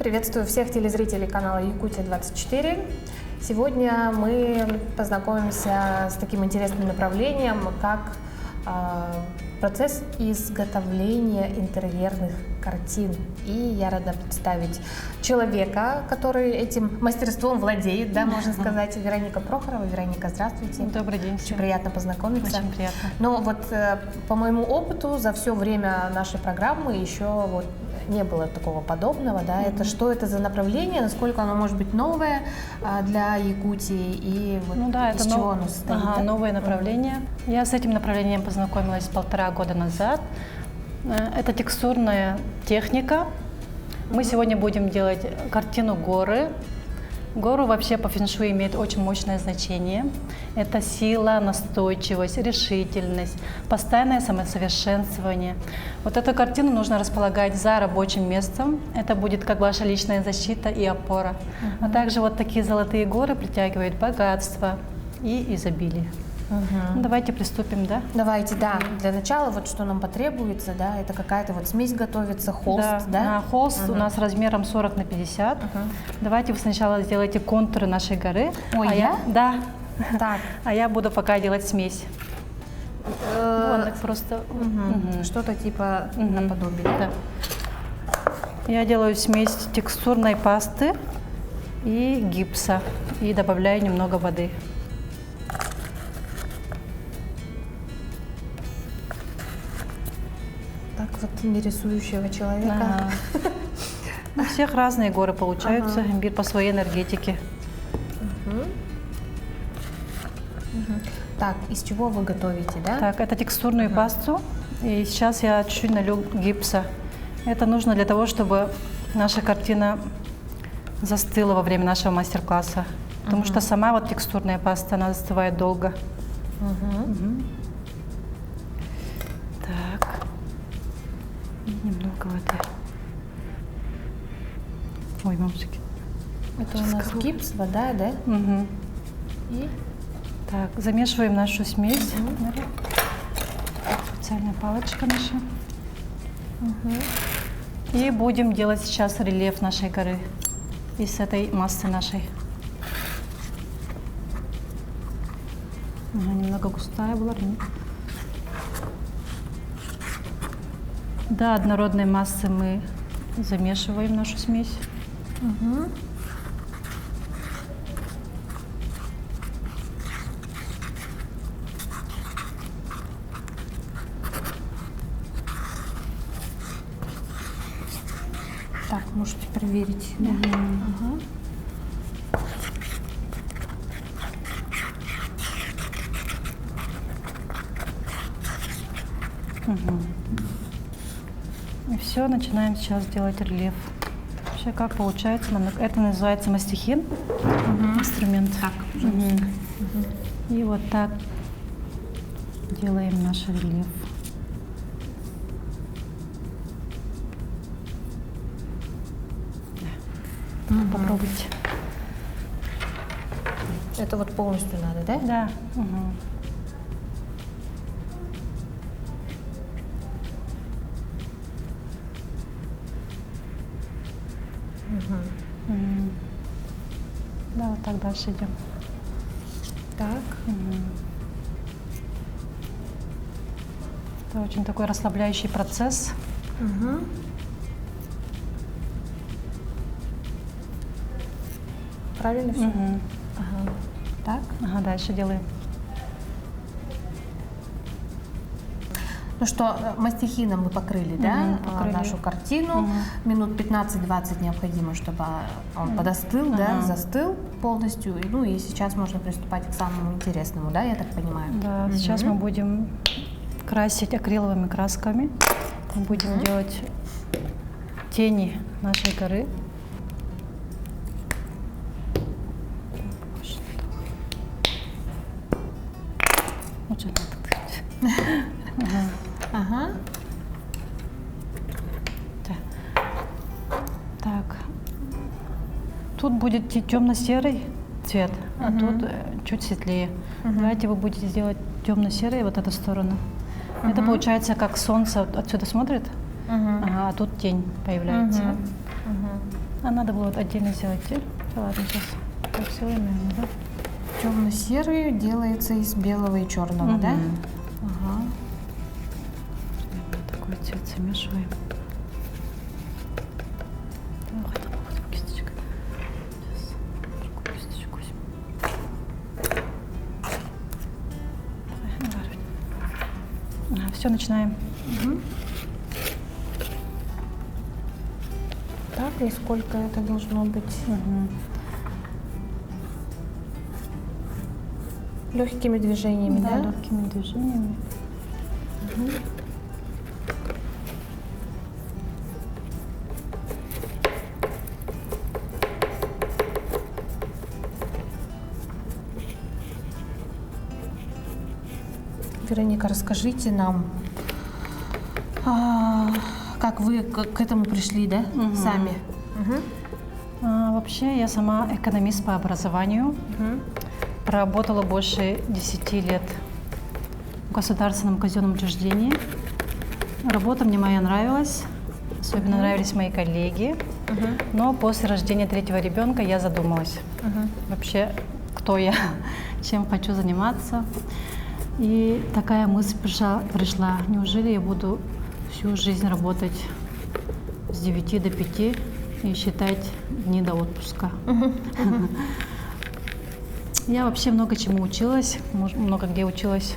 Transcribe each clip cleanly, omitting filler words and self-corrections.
Приветствую всех телезрителей канала Якутия-24. Сегодня мы познакомимся с таким интересным направлением, как процесс изготовления интерьерных картин. И я рада представить человека, который этим мастерством владеет, да, можно сказать, Вероника Прохорова. Вероника, здравствуйте. Добрый день. Очень приятно познакомиться. Очень приятно. Но вот по моему опыту за все время нашей программы еще вот не было такого подобного, да. Это что это за направление, насколько оно может быть новое для Якутии и вот из чего оно состоит? Да? Новое направление. Я с этим направлением познакомилась 1,5 года назад. Это текстурная техника. Мы сегодня будем делать картину горы. Гору вообще по фэншуй имеет очень мощное значение. Это сила, настойчивость, решительность, постоянное самосовершенствование. Вот эту картину нужно располагать за рабочим местом. Это будет как ваша личная защита и опора. А также вот такие золотые горы притягивают богатство и изобилие. Ну, давайте приступим, да? Давайте, да. Для начала вот что нам потребуется, да, это какая-то вот смесь готовится, холст, да? Холст у нас размером 40 на 50. Давайте вы сначала сделайте контуры нашей горы. Ой, я? Да. Так. А я буду пока делать смесь. Вот, просто что-то типа наподобие. Да. Я делаю смесь текстурной пасты и гипса и добавляю немного воды. Так вот не рисующего человека. У всех разные горы получаются, по своей энергетике. Так, из чего вы готовите, да? Так, это текстурную пасту. И сейчас я чуть-чуть налью гипса. Это нужно для того, чтобы наша картина застыла во время нашего мастер-класса. Потому что сама вот текстурная паста, она застывает долго. Так. И немного воды. Ой, мамочки. Это у нас гипс, вода, да? И? Так, замешиваем нашу смесь. Специальная палочка наша. И будем делать сейчас рельеф нашей горы из этой массы нашей. Немного густая была. До однородной массы мы замешиваем нашу смесь. Так, можете проверить. И все, начинаем сейчас делать рельеф. Вообще, как получается, это называется мастихин, инструмент. Так, И вот так делаем наш рельеф. Попробуйте. Это вот полностью надо, да? Да. Да, вот так дальше идем. Так. Это очень такой расслабляющий процесс. Правильно все? Так. Дальше делаем. Ну что, мастихином мы покрыли, да, покрыли. нашу картину. Минут 15-20 необходимо, чтобы он подостыл, да, застыл полностью. Ну и сейчас можно приступать к самому интересному, да, я так понимаю? Да, сейчас мы будем красить акриловыми красками. Мы будем делать тени нашей горы. Так. Тут будет темно-серый цвет, а тут чуть светлее. Давайте вы будете делать темно-серый вот эту сторону. Это получается как солнце отсюда смотрит, а тут тень появляется. А надо было вот отдельно сделать. Ладно, сейчас так сделаем, наверное, да? Темно-серый делается из белого и черного, да? Ага. Такой цвет замешиваем. Хотя бы вот кисточкой. Сейчас другую кисточку возьмем. Все, начинаем. Так, и сколько это должно быть? Легкими движениями, да? Легкими движениями. Вероника, расскажите нам, как вы к этому пришли, да, сами? Вообще, я сама экономист по образованию. Проработала больше 10 лет в государственном казенном учреждении. Работа мне моя нравилась, особенно нравились мои коллеги. Но после рождения третьего ребенка я задумалась. Вообще, кто я, чем хочу заниматься. И такая мысль пришла, неужели я буду всю жизнь работать с 9 до 5 и считать дни до отпуска. Я вообще много чему училась, много где училась.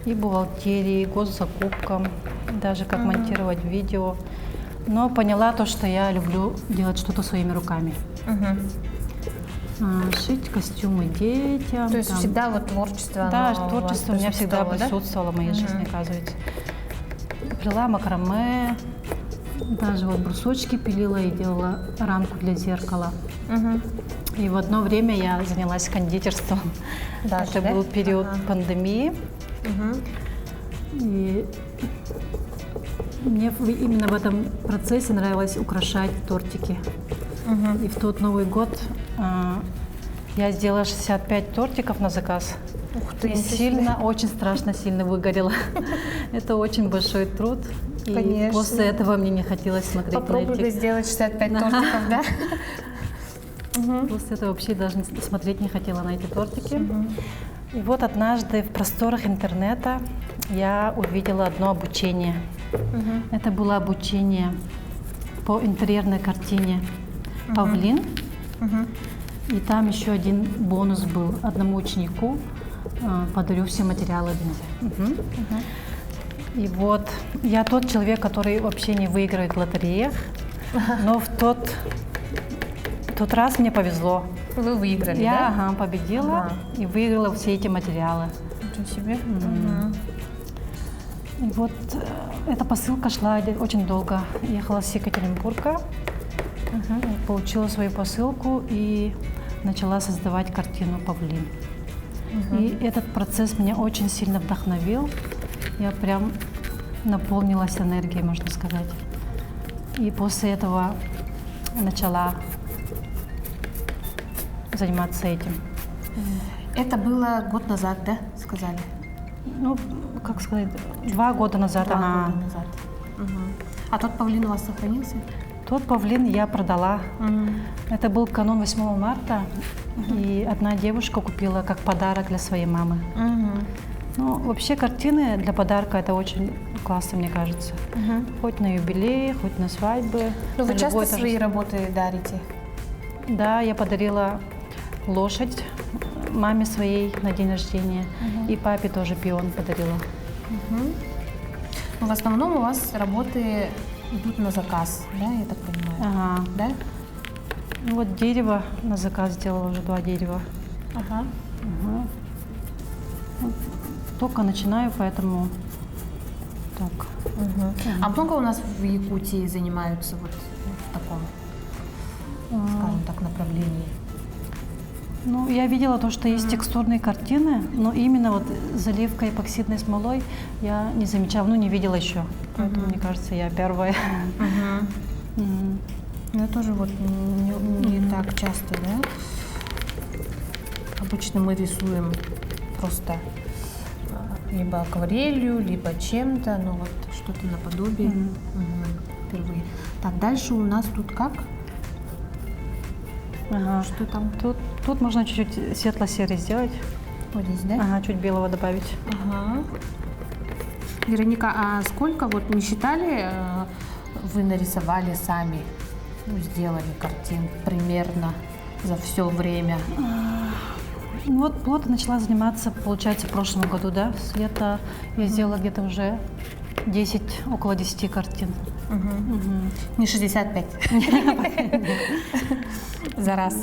И бухгалтерии, и госзакупкам, даже как монтировать видео. Но поняла то, что я люблю делать что-то своими руками. Шить костюмы детям. То есть там. всегда вот творчество? Да, творчество у меня всегда присутствовало в моей жизни, оказывается. Плела макраме, даже вот брусочки пилила и делала рамку для зеркала. И в одно время я занялась кондитерством. Даже, это был период пандемии. И мне именно в этом процессе нравилось украшать тортики. И в тот Новый год я сделала 65 тортиков на заказ. Ух ты, и сильно, очень страшно сильно выгорела. Это очень большой труд. И после этого мне не хотелось смотреть на эти... Попробуй сделать 65 тортиков, да? После этого вообще даже смотреть не хотела на эти тортики. И вот однажды в просторах интернета я увидела одно обучение. Это было обучение по интерьерной картине «Павлин». И там еще один бонус был. Одному ученику подарю все материалы. И вот я тот человек, который вообще не выигрывает в лотереях, но в тот раз мне повезло. Вы выиграли, я, да? Победила и выиграла все эти материалы. Ничего себе. И вот эта посылка шла очень долго. Ехала с Екатеринбурга, получила свою посылку и начала создавать картину «Павлин». И этот процесс меня очень сильно вдохновил. Я прям наполнилась энергией, можно сказать. И после этого начала заниматься этим. Это было год назад, да, сказали? Ну, как сказать, 2 года назад. 2 года назад. А тот павлин у вас сохранился? Тот павлин я продала. Это был канун 8 марта, и одна девушка купила как подарок для своей мамы. Ну, вообще картины для подарка это очень классно, мне кажется. Хоть на юбилей, хоть на свадьбы. Но вы часто свои работы дарите? Да, я подарила лошадь маме своей на день рождения, и папе тоже пион подарила. Но в основном у вас работы идут на заказ, да, я так понимаю? Да? Ну, вот дерево на заказ сделала, уже 2 дерева. Только начинаю, поэтому так. А много у нас в Якутии занимаются вот в таком, скажем так, направлении? Ну, я видела то, что есть текстурные картины, но именно вот заливка эпоксидной смолой я не замечала, не видела еще. Поэтому, мне кажется, я первая. Я тоже вот не так часто, да? Обычно мы рисуем просто либо акварелью, либо чем-то, но вот что-то наподобие впервые. Так, дальше у нас тут как? Ага. Что там? Тут можно чуть-чуть светло-серый сделать. Вот здесь, да? Ага, чуть белого добавить. Ага. Вероника, а сколько, вот не считали, вы нарисовали сами, ну, сделали картин примерно за все время? Ну вот плотно начала заниматься, получается, в прошлом году, да? С лета я сделала где-то уже около 10 картин. Не 65 за раз.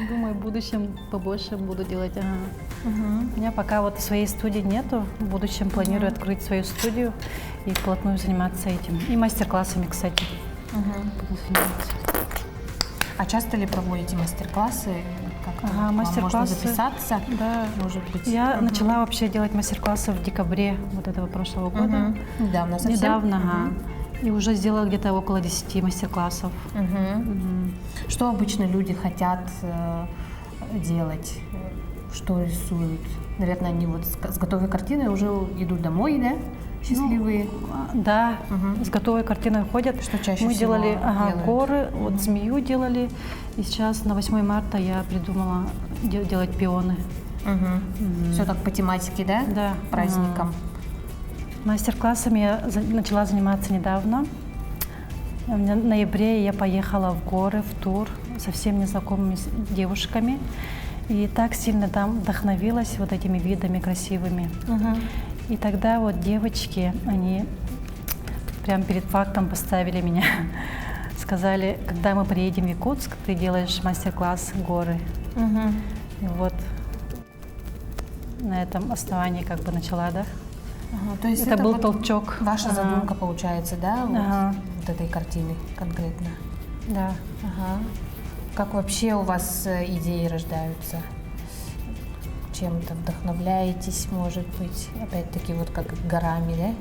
Думаю, в будущем побольше буду делать. Ага. У меня пока вот своей студии нету. В будущем планирую открыть свою студию и вплотную заниматься этим. И мастер-классами, кстати. Буду заниматься. А часто ли проводите мастер-классы? Как-то вам мастер-классы. можно записаться? Да. Может быть. Я начала вообще делать мастер-классы в декабре вот этого прошлого года. Недавно совсем? Недавно, ага. И уже сделала где-то около 10 мастер-классов. Что обычно люди хотят делать? Что рисуют? Наверное, они вот с готовой картиной уже идут домой, да? Счастливые. Да, с готовой картиной ходят. Что чаще Мы всего делали делают? горы, вот змею делали. И сейчас на 8 марта я придумала делать пионы. Все так по тематике, да? Да. Праздникам. Мастер-классами я начала заниматься недавно. В ноябре я поехала в горы, в тур со всеми незнакомыми девушками. И так сильно там вдохновилась вот этими видами красивыми. И тогда вот девочки, они прям перед фактом поставили меня. Сказали, когда мы приедем в Якутск, ты делаешь мастер-класс горы. И вот на этом основании как бы начала, да? То есть это был вот толчок. Ваша задумка получается, да? Вот этой картины конкретно. Да. Как вообще у вас идеи рождаются? Чем-то вдохновляетесь, может быть, опять-таки вот как горами, да?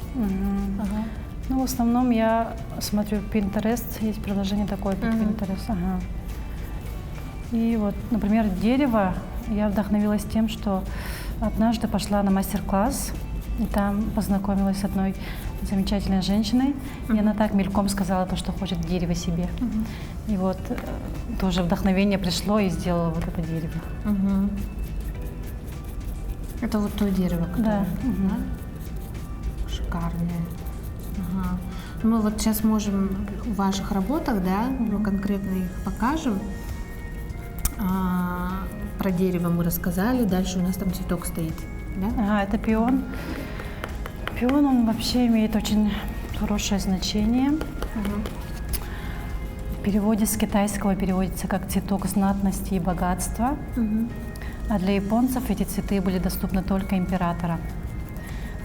Ну, в основном я смотрю Pinterest, есть приложение такое, как Pinterest. И вот, например, дерево, я вдохновилась тем, что однажды пошла на мастер-класс, и там познакомилась с одной замечательной женщиной, и она так мельком сказала то, что хочет дерево себе. И вот тоже вдохновение пришло и сделала вот это дерево. Это вот то дерево, которое, да? Шикарное. Мы вот сейчас можем в ваших работах, да, мы конкретно их покажем. Про дерево мы рассказали, дальше у нас там цветок стоит. Да? Это пион. Пион, он вообще имеет очень хорошее значение. В переводе с китайского переводится как цветок знатности и богатства. А для японцев эти цветы были доступны только императорам.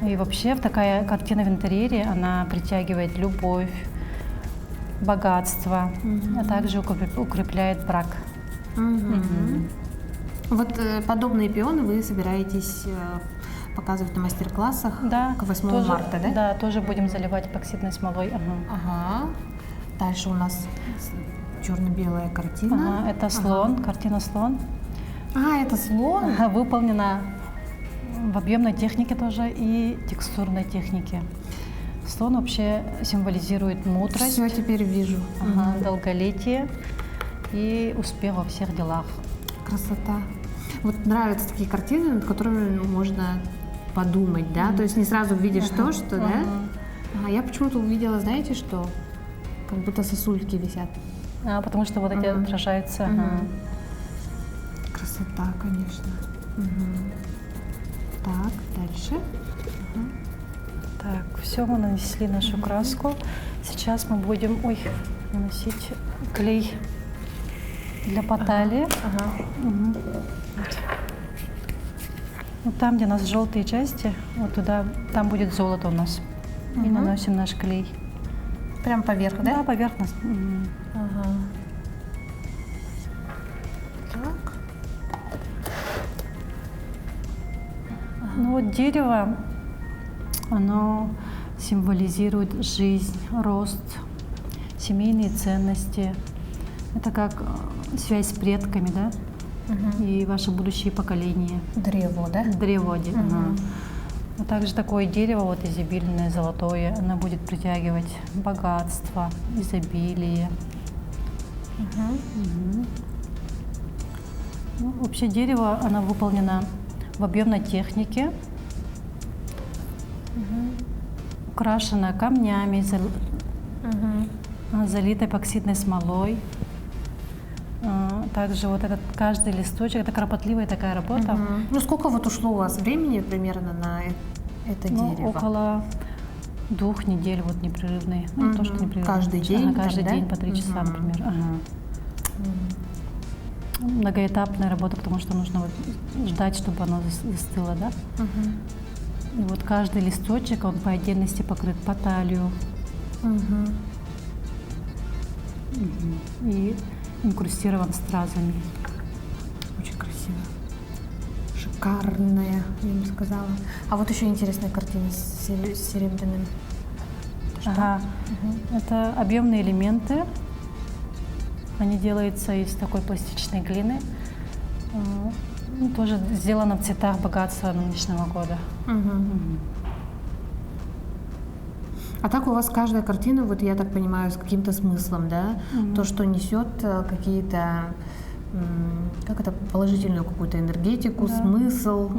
И вообще такая картина в интерьере, она притягивает любовь, богатство, а также укрепляет брак. Вот подобные пионы вы собираетесь показывать на мастер-классах к 8 марта, да? Да, тоже будем заливать эпоксидной смолой. Дальше у нас черно-белая картина. Это слон, картина слон. Это слон? Выполнена в объемной технике тоже и текстурной технике. Слон вообще символизирует мудрость. Все теперь вижу. Долголетие и успех во всех делах. Красота. Вот нравятся такие картины, над которыми можно подумать, да? То есть не сразу видишь то, что, да? Я почему-то увидела, знаете что? Как будто сосульки висят. Потому что вот эти отражаются. Красота, конечно. Так, дальше. Так, все, мы нанесли нашу краску. Сейчас мы будем наносить клей для потали. Вот там, где у нас желтые части, вот туда, там будет золото у нас. И наносим наш клей. Прям поверх, да? Да, поверхность. Так. Ну вот дерево, оно символизирует жизнь, рост, семейные ценности. Это как связь с предками, да? И ваши будущие поколения. Древо, да? Древо. А также такое дерево, вот изобильное, золотое, оно будет притягивать богатство, изобилие. Мгм. Ну, вообще дерево, оно выполнено в объемной технике, украшено камнями, залито эпоксидной смолой. Также вот этот каждый листочек, это кропотливая такая работа. Ну, сколько вот ушло у вас времени примерно на это Ну, дерево? около 2 недель вот непрерывной. Ну, не то, что непрерывной. Каждый день Ага, каждый там, день да? по 3 часа, например. Ага. Многоэтапная работа, потому что нужно вот ждать, чтобы оно застыло, да? И вот каждый листочек, он по отдельности покрыт по талию. И инкрустирован стразами. Очень красиво. Шикарная, я бы сказала. А вот еще интересная картина с серебряным. Ага. Это объемные элементы. Они делаются из такой пластичной глины. Ну, тоже сделано в цветах богатства нынешнего года. А так у вас каждая картина, вот я так понимаю, с каким-то смыслом, да? То, что несет какие-то, как это, положительную какую-то энергетику, смысл,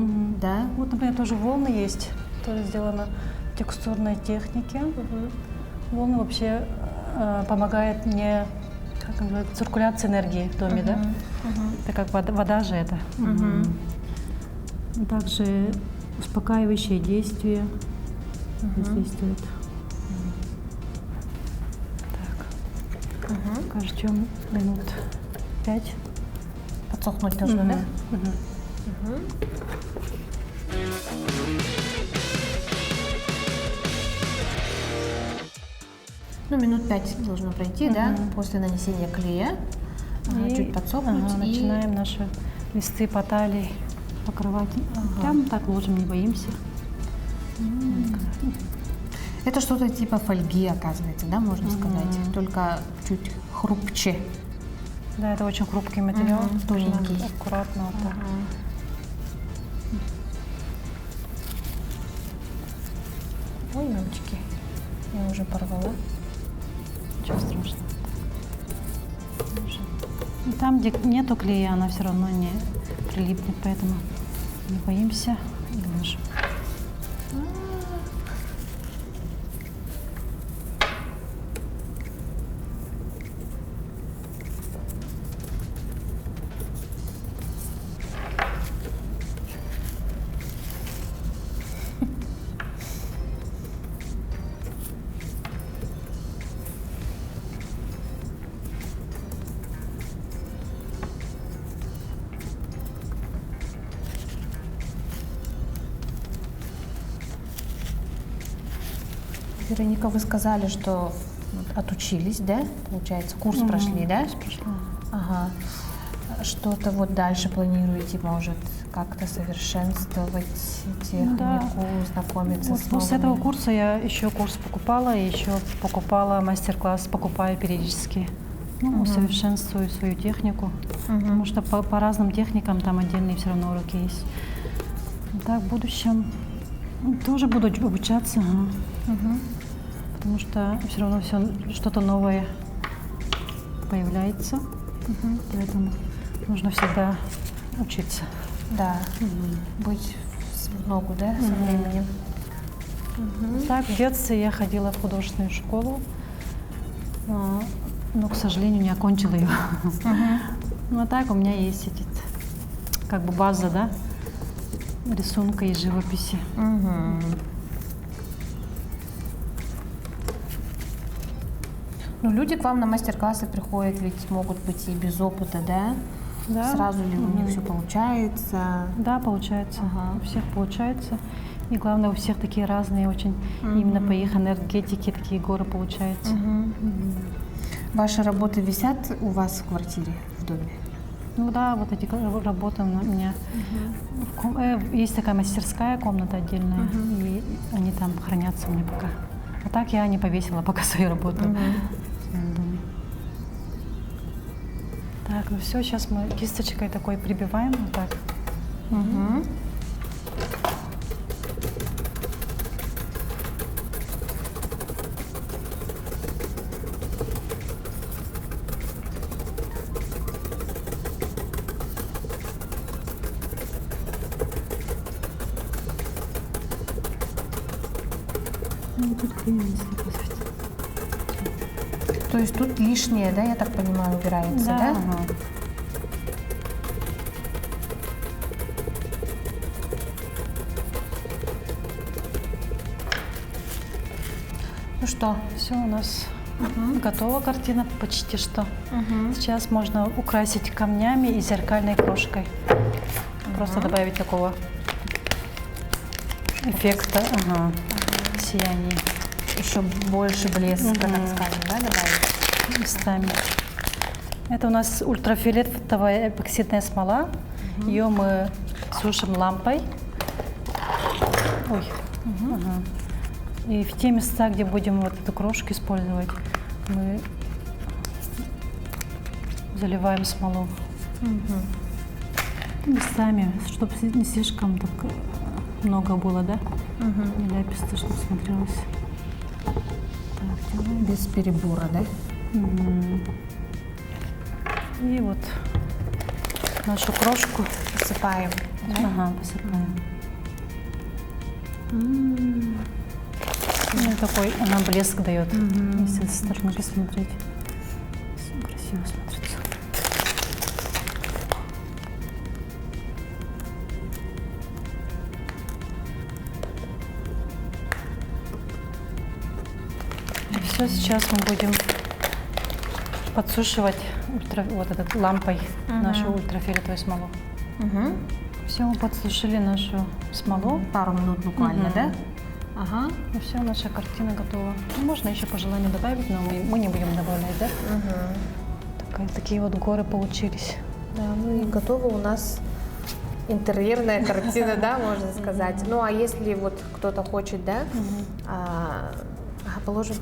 да? Вот, например, тоже волны есть, тоже сделано в текстурной технике. Волны вообще помогают не, как называется, циркуляции энергии в доме, да? Это как вода же это. Также успокаивающее действие воздействует. Так, ждем минут 5. Подсохнуть должно, да? Ну, минут 5 должно пройти, да, после нанесения клея. Чуть подсохнуть. И начинаем наши листы по талии покрывать. Прям так ложим, не боимся. это что-то типа фольги, оказывается, да, можно сказать, только чуть хрупче. Да, это очень хрупкий материал, тоненький. Аккуратно вот так. Ой, мамочки, я уже порвала. Ничего страшного. И там, где нету клея, она все равно не прилипнет, поэтому не боимся и ложим. Вероника, вы сказали, что отучились, да? Получается, курс прошли, да? Курс прошла. Ага. Что-то вот дальше планируете, может, как-то совершенствовать технику, знакомиться Вот с после новыми? этого курса я еще курс покупала, и еще покупала мастер-класс, покупаю периодически. Ну, усовершенствую свою технику, потому что по разным техникам там отдельные все равно уроки есть. Так, в будущем тоже буду обучаться, потому что все равно все что-то новое появляется, поэтому нужно всегда учиться. Да, быть в ногу, да, со временем. Так, в детстве я ходила в художественную школу, но, к сожалению, не окончила ее. Ну, а так у меня есть как бы база, да, рисунка и живописи. Ну, люди к вам на мастер-классы приходят, ведь могут быть и без опыта, да? Да. Сразу ли у них все получается? Да, получается. Ага. У всех получается. И главное, у всех такие разные очень, именно по их энергетике такие горы получаются. Ваши работы висят у вас в квартире, в доме? Ну да, вот эти работы у меня. Есть такая мастерская комната отдельная, и они там хранятся у меня пока. А так я не повесила пока свою работу в своем доме. Так, ну все, сейчас мы кисточкой такой прибиваем вот так. тут хрень слепить. То есть тут лишнее, да, я так понимаю, убирается, да? Ага. Ну что? Все, у нас готова картина почти что. Сейчас можно украсить камнями и зеркальной крошкой. Просто добавить такого эффекта сияния Еще больше блеска, так скажем, да, добавить? местами. Это у нас ультрафиолетовая эпоксидная смола. Ее мы сушим лампой. Ой. Ага. И в те места, где будем вот эту крошку использовать, мы заливаем смолу. Местами, чтобы не слишком так много было, да? Не ляписто, чтобы смотрелось. Так, делаем. Без перебора, да? И вот нашу крошку Посыпаем. посыпаем. Ну, такой она блеск дает, если со стороны посмотреть. Красиво смотрится. И все, сейчас мы будем подсушивать вот этот лампой нашу ультрафиолетовую смолу. Все, мы подсушили нашу смолу. Пару минут буквально, да? Ага. И все, наша картина готова. Ну, можно еще по желанию добавить, но мы не будем добавлять, да? Такие вот горы получились. Да, ну и готова у нас интерьерная картина, да, можно сказать. Ну а если вот кто-то хочет, да, положим,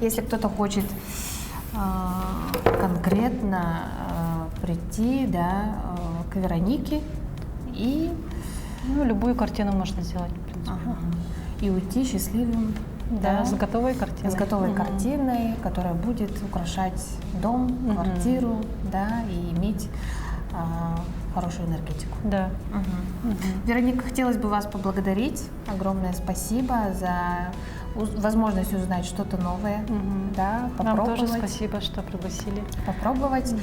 если кто-то хочет конкретно прийти, да, к Веронике и любую картину можно сделать, в принципе. и уйти счастливым, Да, с готовой картиной. с готовой картиной, которая будет украшать дом, квартиру, да, и иметь хорошую энергетику. Да. Вероника, хотелось бы вас поблагодарить. Огромное спасибо за возможность узнать что-то новое, да, Вам попробовать. тоже спасибо, что пригласили. Попробовать.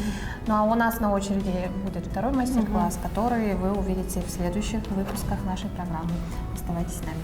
Ну а у нас на очереди будет второй мастер-класс, который вы увидите в следующих выпусках нашей программы. Оставайтесь с нами.